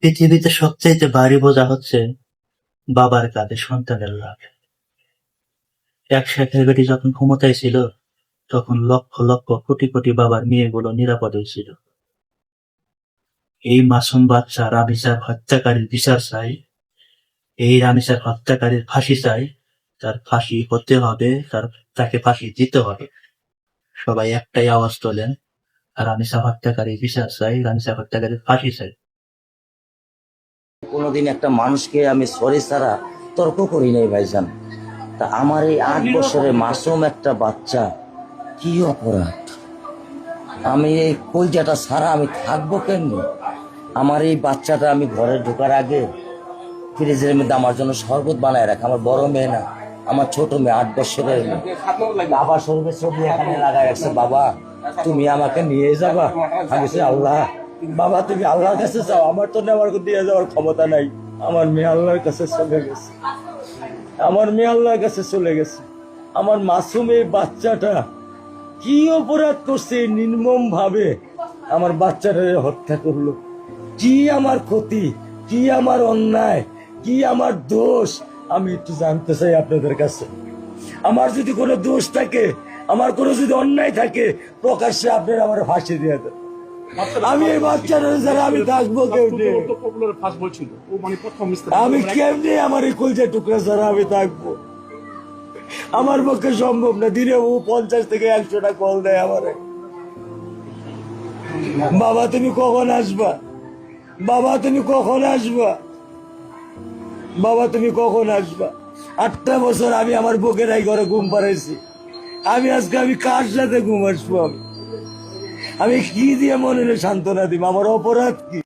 পৃথিবীতে সবচাইতে ভারী বোঝা হচ্ছে বাবার কাঁধে সন্তানের লাভ। এক শেখের বেটি যখন ক্ষমতায় ছিল, তখন লক্ষ লক্ষ কোটি কোটি বাবার মেয়েগুলো নিরাপদে ছিল। এই মাসুম বাচ্চা রামিসার হত্যাকারীর বিচার চাই, এই রামিসার হত্যাকারীর ফাঁসি চাই। তার ফাঁসি হতে হবে, তাকে ফাঁসি দিতে হবে। সবাই একটাই আওয়াজ তোলেন, রামিসা হত্যাকারীর বিচার চাই, রামিসা হত্যাকারীর ফাঁসি চাই। কোনোদিন একটা মানুষকে আমি সরি ছাড়া তর্ক করি নাই ভাইজান। তা আমার এই 8 বছরের মাসুম একটা বাচ্চা কি অপরাধ? আমি এই কলজাটা ছাড়া আমি থাকবো কেমনি? আমার এই বাচ্চাটা আমি ঘরে ঢোকার আগে ফ্রিজের মধ্যে আমার জন্য শরবত বানায় রাখে। আমার বড় মেয়ে না, আমার ছোট মেয়ে 8 বছরের মেয়ে। বাবা শরবত ছবি এখানে লাগাই রাখছে, বাবা তুমি আমাকে নিয়ে যাবা। আমি বলছি, আল্লাহ বাবা তুমি আল্লাহর কাছে যাও, আমার তো নেওয়ার দিয়ে যাওয়ার ক্ষমতা নাই। আমার মেয়ে আল্লাহর কাছে চলে গেছে, আমার মেয়ে আল্লাহর কাছে চলে গেছে। আমার মাসুম এই বাচ্চাটা কি অপরাধ করছে নির্মম ভাবে আমার বাচ্চাটারে হত্যা করলো? কি আমার ক্ষতি, কি আমার অন্যায়, কি আমার দোষ? আমি একটু জানতে চাই আপনাদের কাছে। আমার যদি কোনো দোষ থাকে, আমার কোনো যদি অন্যায় থাকে, প্রকাশ্যে আপনারা আমার ফাঁসি দিয়ে দেন। আমি এই বাচ্চাটা যারা আমি থাকবো কেমনি? আমি কেমনি আমার এই কলজা টুকরা ছাড়া আমি থাকবো? আমার পক্ষে সম্ভব না। দিনে ও 50 থেকে 100টা কল দেয় আমারে, বাবা তুমি কখন আসবা, বাবা তুমি কখন আসবা, বাবা তুমি কখন আসবা। 8টা বছর আমি আমার বুকের এই ঘরে ঘুম পাড়াইছি। আমি আজকে আমি কার সাথে ঘুম আসবো? আমি কি দিয়ে মনে সান্ত্বনা দিব? আমার অপরাধ কি?